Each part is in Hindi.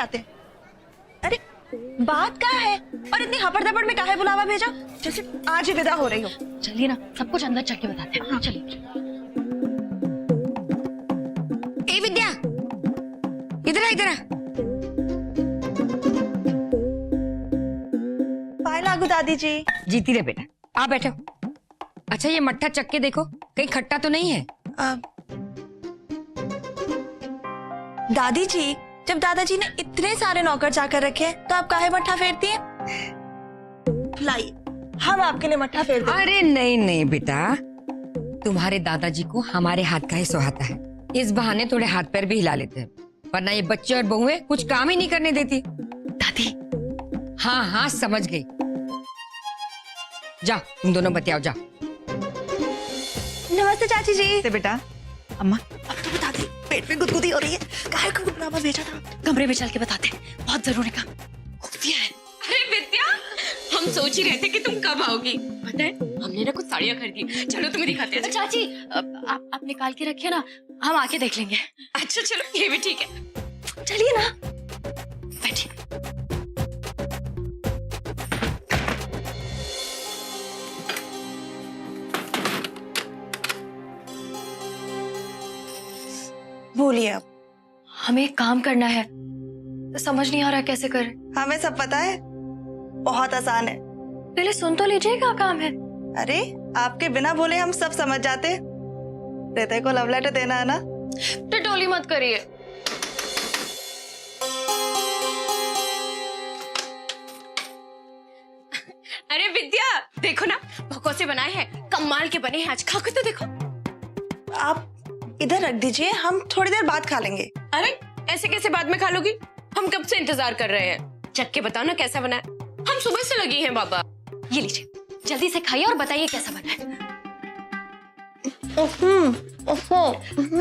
आते। अरे बात क्या है और इतनी हपड़ दपड़ में काहे बुलावा भेजा, जैसे आज ही विदा हो रही हो। चलिए ना, सब कुछ अंदर चल के बताते हैं। हाँ चलिए। ए विद्या, इधर आ इधर आ। पाए लागू दादी जी। जीती रहे बेटा, आ बैठो। अच्छा ये मट्ठा चख के देखो, कहीं खट्टा तो नहीं है? दादी जी, जब दादाजी ने इतने सारे नौकर चाकर रखे हैं तो आप काहे मट्ठा फेरती हैं? लाइए, हम आपके लिए मट्ठा फेर दें। अरे नहीं नहीं बेटा, तुम्हारे दादाजी को हमारे हाथ का ही सुहाता है। इस बहाने थोड़े हाथ पैर भी हिला लेते हैं, वरना ये बच्चे और बहुएं कुछ काम ही नहीं करने देती। दादी। हाँ हाँ समझ गई। जा तुम दोनों बतियाओ, जा। नमस्ते चाची जी। से बेटा। अम्मा अब तो बता दी, पेट में गुदगुदी हो रही है, काहे को गुदगुदावा भेजा था? कमरे में चल के बताते हैं, बहुत जरूरी काम खुफिया है। अरे विद्या, हम सोच ही रहे थे कि तुम कब आओगी। पता है हमने ना कुछ साड़ियाँ खरीदी, चलो तुम्हें दिखाते हैं। चाची आप निकाल के रखिए ना, हम आके देख लेंगे। अच्छा चलो, ये भी ठीक है। चलिए ना, बैठिए। बोलिए अब। हमें एक काम करना है, समझ नहीं आ रहा कैसे करें। हमें सब पता है, बहुत आसान है। पहले सुन तो लीजिए क्या काम है। अरे आपके बिना बोले हम सब समझ जाते। हृदय को लव लेटर देना है ना? टटोली मत करिए। अरे विद्या देखो ना, भगों से बनाए हैं, कमाल के बने हैं आज, खा के तो देखो। आप इधर रख दीजिए, हम थोड़ी देर बाद खा लेंगे। अरे ऐसे कैसे बाद में खा लोगी, हम कब से इंतजार कर रहे हैं। चख के बताओ ना कैसा बना है, हम सुबह से लगी हैं बाबा। ये लीजिए, जल्दी से खाइए और बताइए कैसा बना है।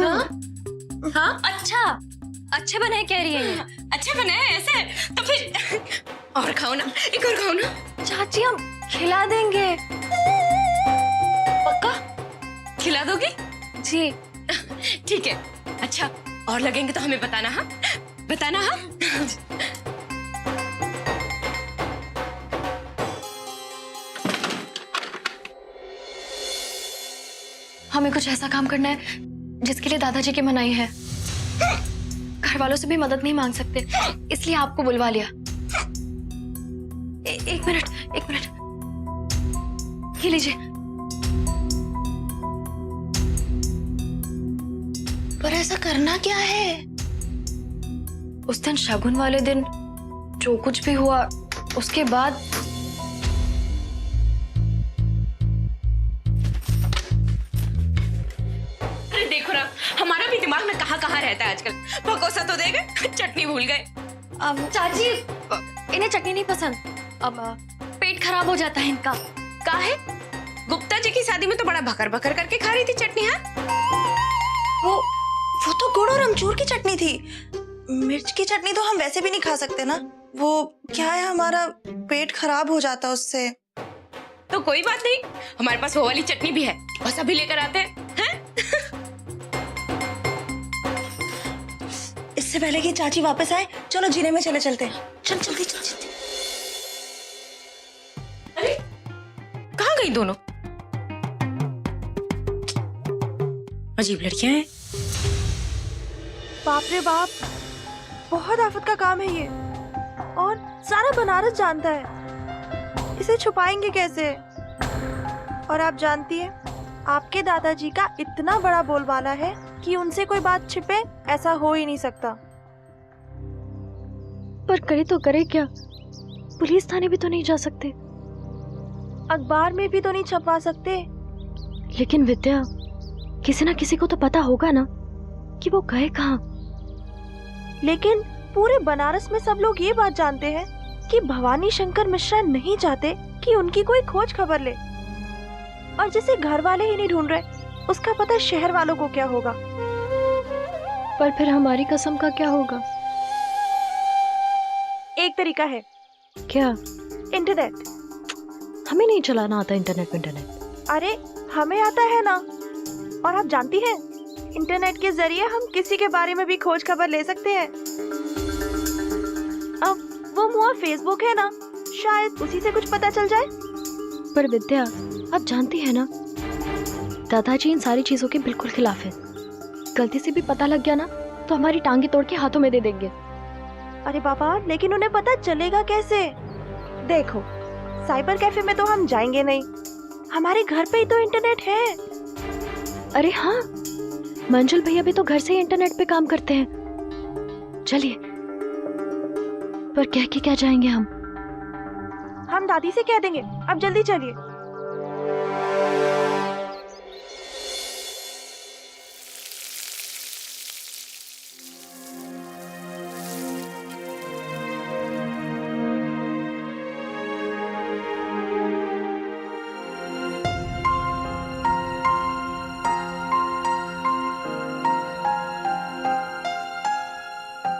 हाँ? हाँ? अच्छा, अच्छे बने हैं कह रही है ये। अच्छा बना है ऐसे तो फिर और खाओ ना, एक और खाओ ना। चाची हम खिला देंगे। पक्का खिला दोगी? जी ठीक है। अच्छा और लगेंगे तो हमें बताना। हाँ बताना। हाँ हमें कुछ ऐसा काम करना है जिसके लिए दादाजी की मनाही है। घर वालों से भी मदद नहीं मांग सकते, इसलिए आपको बुलवा लिया। एक मिनट ये लीजिए। पर ऐसा करना क्या है? उस दिन शगुन वाले दिन जो कुछ भी हुआ उसके बाद अरे देखो ना, हमारा भी दिमाग में कहाँ कहाँ रहता है आजकल। भगोसा तो दे गए, चटनी भूल गए। अब चाची इन्हें चटनी नहीं पसंद, अब पेट खराब हो जाता है इनका। काहे? गुप्ता जी की शादी में तो बड़ा भकर भकर करके खा रही थी चटनी। हाँ वो तो गुड़ और अमचूर की चटनी थी। मिर्च की चटनी तो हम वैसे भी नहीं खा सकते ना। वो क्या है, हमारा पेट खराब हो जाता उससे। तो कोई बात नहीं, हमारे पास वो वाली चटनी भी है, बस अभी लेकर आते हैं। इससे पहले कि चाची वापस आए, चलो जीने में चले चलते हैं। चल जल्दी चल। अरे कहाँ गई दोनों? अजीब लड़कियां हैं। बाप रे बाप, बहुत आफत का काम है ये, और सारा बनारस जानता है। इसे छुपाएंगे कैसे? और आप जानती हैं, आपके दादाजी का इतना बड़ा बोलबाला है कि उनसे कोई बात छिपे ऐसा हो ही नहीं सकता। पर करे तो करे क्या, पुलिस थाने भी तो नहीं जा सकते, अखबार में भी तो नहीं छपवा सकते। लेकिन विद्या, किसी ना किसी को तो पता होगा ना कि वो गए कहाँ। लेकिन पूरे बनारस में सब लोग ये बात जानते हैं कि भवानी शंकर मिश्रा नहीं चाहते कि उनकी कोई खोज खबर ले, और जिसे घर वाले ही नहीं ढूंढ रहे उसका पता शहर वालों को क्या होगा। पर फिर हमारी कसम का क्या होगा? एक तरीका है। क्या? इंटरनेट। हमें नहीं चलाना आता इंटरनेट। अरे हमें आता है ना, और आप जानती हैं, इंटरनेट के जरिए हम किसी के बारे में भी खोज खबर ले सकते हैं। फेसबुक है ना, शायद उसी से कुछ पता चल जाए। पर विद्या, आप जानती है ना, दादाजी इन सारी चीजों के बिल्कुल खिलाफ है। गलती से भी पता लग गया ना तो हमारी टांगे तोड़ के हाथों में दे देंगे। अरे बाबा, लेकिन उन्हें पता चलेगा कैसे? देखो, साइबर कैफे में तो हम जाएंगे नहीं, हमारे घर पे ही तो इंटरनेट है। अरे हाँ, मंजुल भैया भी तो घर से ही इंटरनेट पे काम करते हैं। चलिए, पर कह के क्या जाएंगे हम दादी से कह देंगे। अब जल्दी चलिए।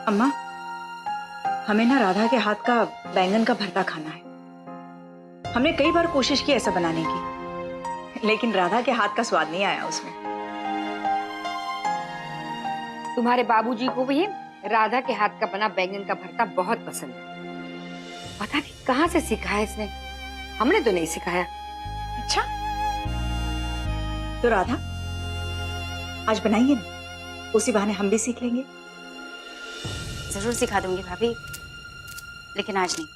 अम्मा, हमें ना राधा के हाथ का बैंगन का भरता खाना है। हमने कई बार कोशिश की ऐसा बनाने की, लेकिन राधा के हाथ का स्वाद नहीं आया उसमें। तुम्हारे बाबूजी को भी राधा के हाथ का बना बैंगन का भरता बहुत पसंद है। पता नहीं कहाँ से सीखा है इसने, हमने तो नहीं सिखाया। अच्छा, तो राधा आज बनाइए ना, उसी बहाने हम भी सीख लेंगे। जरूर सिखा दूंगी भाभी, लेकिन आज नहीं।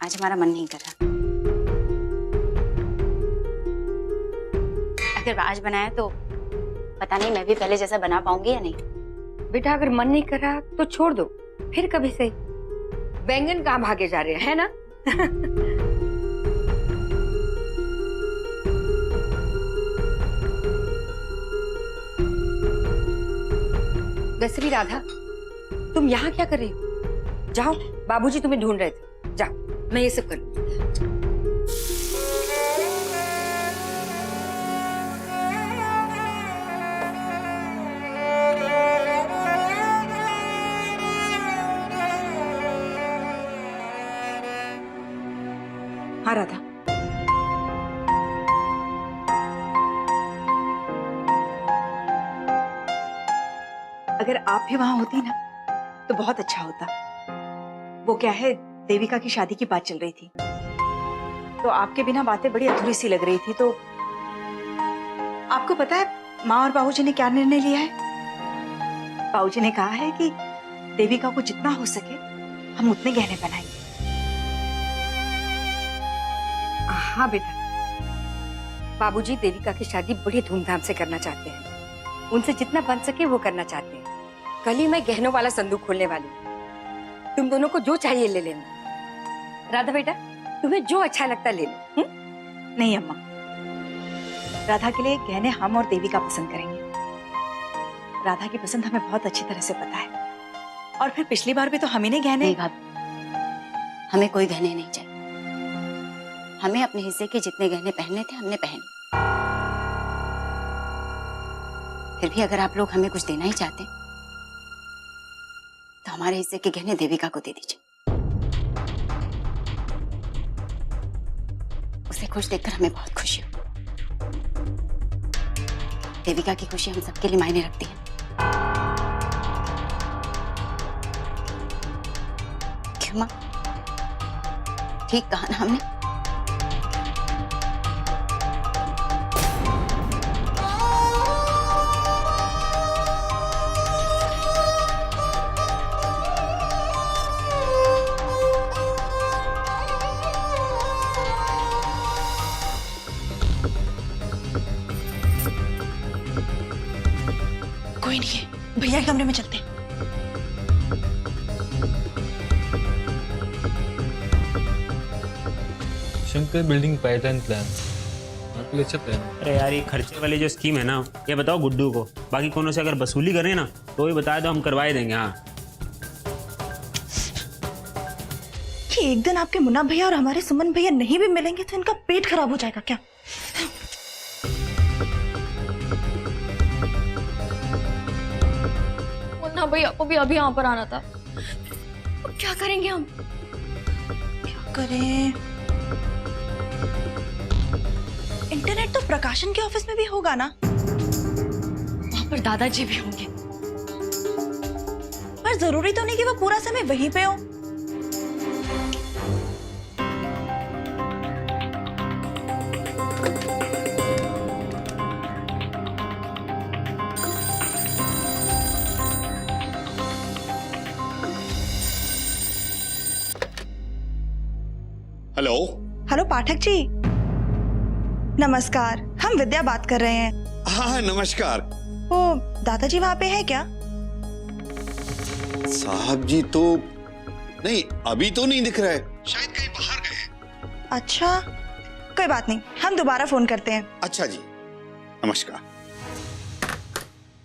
आज हमारा मन नहीं कर रहा। अगर आज बनाया तो पता नहीं मैं भी पहले जैसा बना पाऊंगी या नहीं। बेटा, अगर मन नहीं कर रहा तो छोड़ दो, फिर कभी सही। बैंगन कहाँ भागे जा रहे हैं, है ना? वैसे भी राधा, तुम यहाँ क्या कर रही हो? जाओ, बाबूजी तुम्हें ढूंढ रहे थे। जाओ, मैं ये सब कर लूं। हाँ राधा, अगर आप भी वहां होती ना तो बहुत अच्छा होता। वो क्या है, देविका की शादी की बात चल रही थी, तो आपके बिना बातें बड़ी अधूरी सी लग रही थी। तो आपको पता है माँ और बाबूजी ने क्या निर्णय लिया है? बाबूजी ने कहा है कि देविका को जितना हो सके हम उतने गहने पहनाएंगे। हाँ बेटा, बाबूजी देविका की शादी बड़ी धूमधाम से करना चाहते हैं। उनसे जितना बन सके वो करना चाहते हैं। कल ही मैं गहनों वाला संदूक खोलने वाली हूँ। तुम दोनों को जो चाहिए ले लेना। राधा बेटा, तुम्हें जो अच्छा लगता ले लो। नहीं अम्मा, राधा के लिए गहने हम और देविका पसंद करेंगे। राधा की पसंद हमें बहुत अच्छी तरह से पता है, और फिर पिछली बार भी तो हम ही ने गहने। नहीं भाभी, हमें कोई गहने नहीं चाहिए। हमें अपने हिस्से के जितने गहने पहनने थे हमने पहने। फिर भी अगर आप लोग हमें कुछ देना ही चाहते तो हमारे हिस्से के गहने देविका को दे दीजिए। उसे खुश देखकर हमें बहुत खुशी हो। देविका की खुशी हम सबके लिए मायने रखती है। क्यों माँ, ठीक कहा ना हमने? कोई नहीं है, भैया के कमरे में चलते हैं। शंकर बिल्डिंग पाइपलाइन प्लान आपके लिए अच्छा प्लान है। अरे यार, ये खर्चे वाली जो स्कीम है ना, ये बताओ गुड्डू को। बाकी कोनो से अगर वसूली करें ना तो ये बता दो, हम करवाए देंगे। हाँ, कि एक दिन आपके मुन्ना भैया और हमारे सुमन भैया नहीं भी मिलेंगे तो इनका पेट खराब हो जाएगा क्या? मुन्ना भैया को भी अभी यहाँ पर आना था। अब क्या करेंगे हम? क्या करें? इंटरनेट तो प्रकाशन के ऑफिस में भी होगा ना? वहाँ पर दादाजी भी होंगे। पर जरूरी तो नहीं कि वो पूरा समय वहीं पे हो। हेलो। हेलो पाठक जी, नमस्कार। हम विद्या बात कर रहे हैं। हाँ नमस्कार। वो दादाजी वहाँ पे है क्या? साहब जी तो नहीं, अभी तो नहीं दिख रहा है, शायद कहीं बाहर गए हैं। अच्छा, कोई बात नहीं, हम दोबारा फोन करते हैं। अच्छा जी, नमस्कार।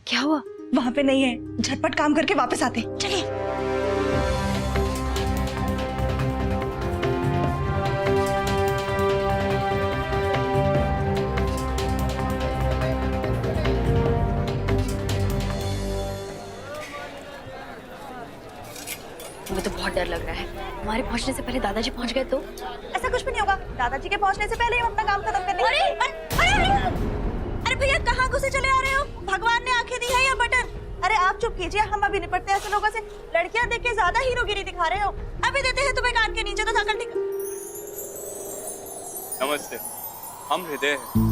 क्या हुआ? वहाँ पे नहीं है, झटपट काम करके वापस आते हैं। चलिए। मुझे तो बहुत डर लग रहा है। हमारे पहुंचने से पहले दादाजी पहुंच गए तो? ऐसा कुछ भी नहीं होगा, दादाजी के पहुँचने से पहले हम अपना काम खत्म कर लेंगे। अरे भैया, कहाँ घुसे चले आ रहे हो? भगवान ने आंखें दी है या बटन? अरे आप चुप कीजिए, हम अभी निपटते हैं ऐसे लोगों से। लड़कियां देख के ज्यादा हीरोगिरी दिखा रहे हो। अभी देते हैं तुम्हें कान के नीचे तो शकल दिखा। नमस्ते, हम हृदय हैं।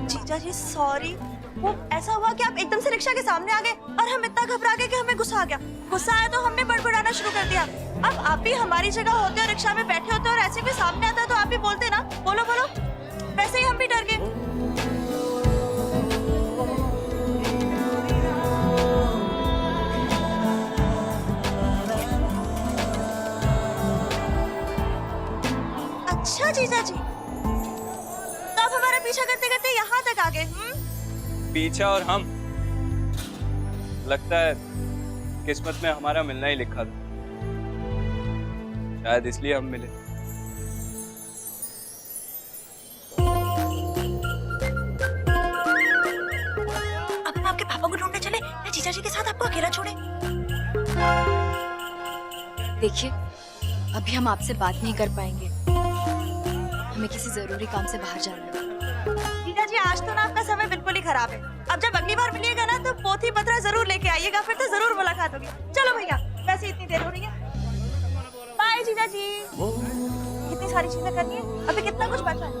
जीजा जी सॉरी, वो ऐसा हुआ कि आप एकदम से रिक्शा के सामने आ गए और हम इतना घबरा गए कि हमें गुस्सा आ गया। गुस्सा आया तो हमने बड़बड़ाना शुरू कर दिया। अब आप भी हमारी जगह होते और रिक्शा में बैठे होते और ऐसे भी सामने आता तो आप भी बोलते ना, बोलो बोलो। वैसे ही हम भी डर गए। अच्छा जीजा जी, तो आप हमारा पीछा करते करते यहाँ तक आ गए। पीछा और हम, लगता है किस्मत में हमारा मिलना ही लिखा था, शायद इसलिए हम मिले। अब हम आपके पापा को ढूंढने चले या जीजा जी के साथ आपको अकेला छोड़े? देखिए, अभी हम आपसे बात नहीं कर पाएंगे, हमें किसी जरूरी काम से बाहर जाना है। जीजा जी, आज तो ना आपका समय बिल्कुल ही खराब है। अब जब अगली बार मिलिएगा ना तो पोथी पत्रा जरूर लेके आइएगा, फिर तो जरूर मुलाकात होगी। चलो भैया, वैसे इतनी देर हो रही है। बाय जीजा जी। कितनी सारी चीजें करनी है, अभी कितना कुछ बचा है।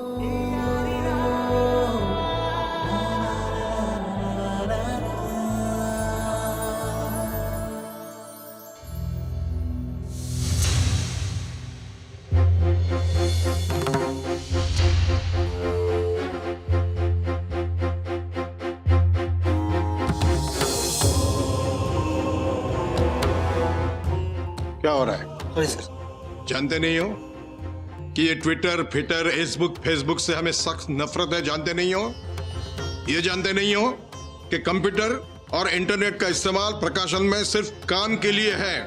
क्या हो रहा है? जानते नहीं हो कि ये ट्विटर, फिटर, फेसबुक से हमें सख्त नफरत है? जानते नहीं हो? ये जानते नहीं हो कि कंप्यूटर और इंटरनेट का इस्तेमाल प्रकाशन में सिर्फ काम के लिए है?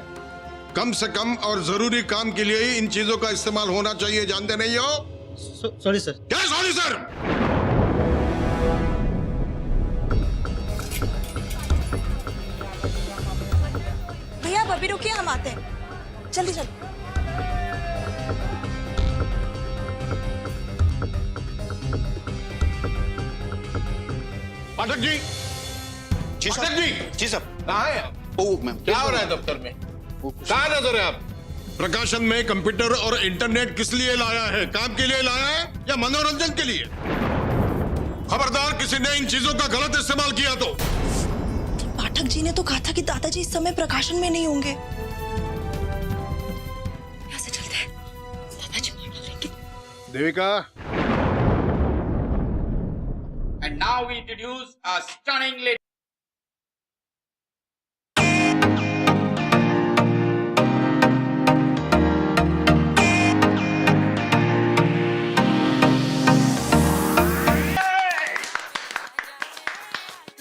कम से कम और जरूरी काम के लिए ही इन चीजों का इस्तेमाल होना चाहिए। जानते नहीं हो? Sorry sir. क्या सॉरी सर? भैया आप अभी रुकिए, हम आते हैं। जल्दी जल्दी। पाठक जी, पाठक जी सर, कहाँ है आप? ओ मैम, क्या हो रहा है दफ्तर में? कहाँ नजर है आप? प्रकाशन में कंप्यूटर और इंटरनेट किस लिए लाया है? काम के लिए लाया है या मनोरंजन के लिए? खबरदार, किसी ने इन चीजों का गलत इस्तेमाल किया तो। पाठक जी ने तो कहा था कि दादाजी इस समय प्रकाशन में नहीं होंगे। ऐसे चलते हैं, दादाजी मार लेंगे। Devika. And now we introduce a stunning lady.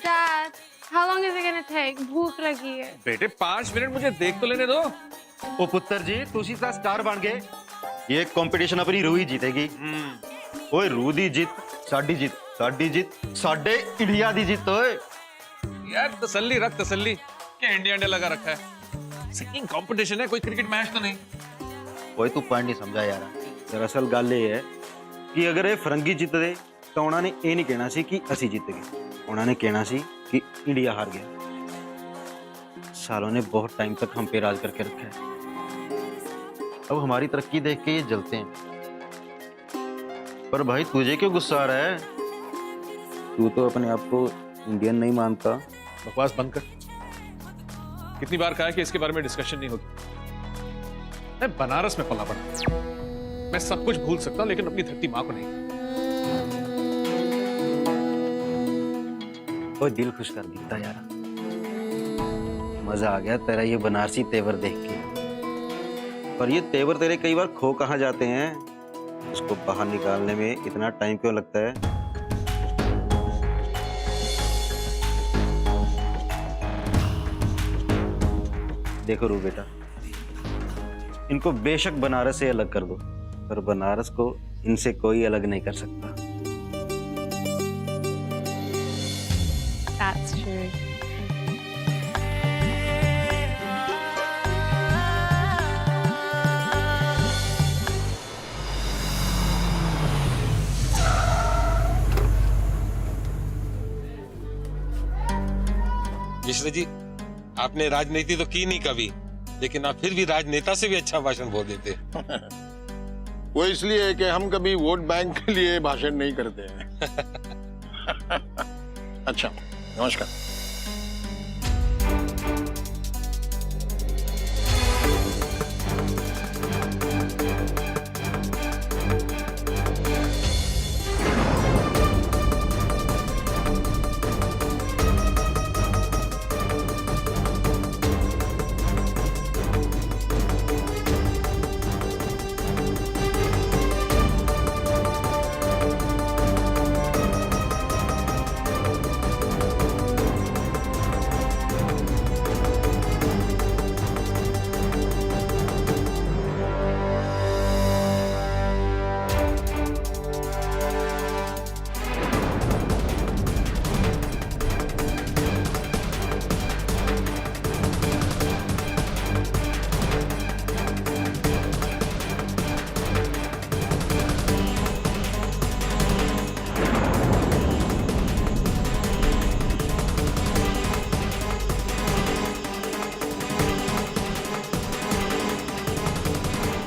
Dad, how long is it gonna take? भूख लगी है। बेटे 5 मिनट मुझे देख तो लेने दो। ओ पुत्र जी, तुसी ता स्टार बन गए। ये कंपटीशन अपनी रूह ही जीतेगी। ओए रूह दी जीत, साडी जीत, साडी जीत, साडे इंडिया दी जीत। ओए यार तसल्ली रख, तसल्ली। क्या इंडिया इंडिया लगा रखा है? सिंगिंग कंपटीशन है, कोई क्रिकेट मैच तो नहीं। ओए तू पॉइंट नहीं समझा यार। दरअसल गल ये है कि अगर ये फरंगी जीत दे तो उन्होंने ये नहीं कहना सी कि असी जीत गए, उन्होंने कहना सी कि इंडिया हार गया। सालों ने बहुत टाइम तक हम पे राज करके रखा है। अब हमारी तरक्की देख के ये जलते हैं। पर भाई तुझे क्यों गुस्सा आ रहा है? तू तो अपने आप को इंडियन नहीं मानता। बकवास बंद कर। कितनी बार कहा है कि इसके बारे में डिस्कशन नहीं होती। मैं बनारस में पला पड़ा, मैं सब कुछ भूल सकता हूं लेकिन अपनी धरती मां को नहीं। ओ दिल खुश कर देता यार। मजा आ गया तेरा ये बनारसी तेवर देख के। पर ये तेवर तेरे कई बार खो कहाँ जाते हैं? उसको बाहर निकालने में इतना टाइम क्यों लगता है? देखो रू बेटा, इनको बेशक बनारस से अलग कर दो, पर बनारस को इनसे कोई अलग नहीं कर सकता। That's true. मिश्र जी, आपने राजनीति तो की नहीं कभी, लेकिन आप फिर भी राजनेता से भी अच्छा भाषण बोल देते। वो इसलिए कि हम कभी वोट बैंक के लिए भाषण नहीं करते हैं। अच्छा, नमस्कार।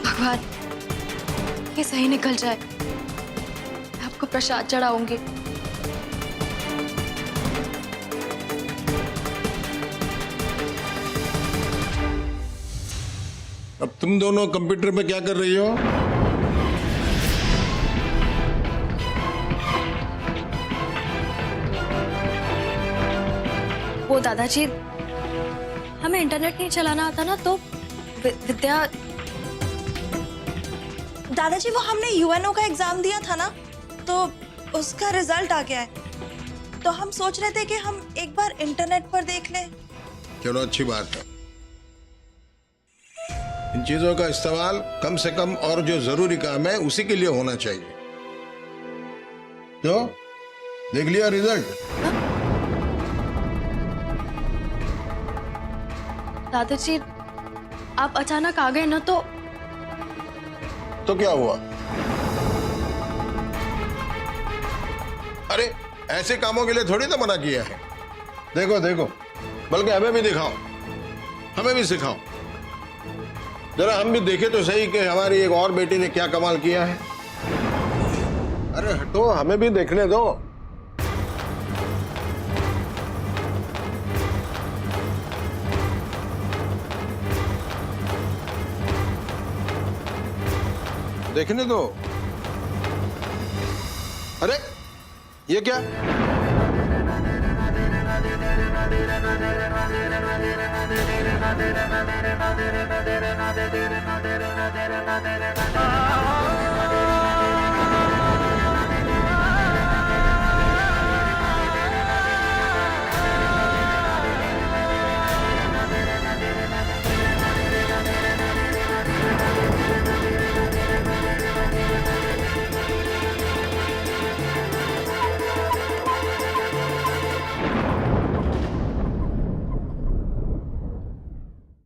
भगवान, ये सही निकल जाए। मैं आपको प्रसाद चढ़ाऊंगी। अब तुम दोनों कंप्यूटर पे क्या कर रही हो? वो दादाजी, हमें इंटरनेट नहीं चलाना आता ना, तो विद्या। दादाजी वो हमने यूएनओ का एग्जाम दिया था ना, तो उसका रिजल्ट आ गया है। तो हम सोच रहे थे कि हम एक बार इंटरनेट पर देख लें। चलो अच्छी बात है। इन चीजों का इस्तेमाल कम से कम और जो जरूरी काम है उसी के लिए होना चाहिए। तो देख लिया रिजल्ट? दादाजी, आप अचानक आ गए ना, तो क्या हुआ? अरे ऐसे कामों के लिए थोड़ी ना मना किया है। देखो देखो, बल्कि हमें भी दिखाओ, हमें भी सिखाओ। जरा हम भी देखे तो सही कि हमारी एक और बेटी ने क्या कमाल किया है। अरे हटो, हमें भी देखने दो। देखने दो। अरे ये क्या? Ah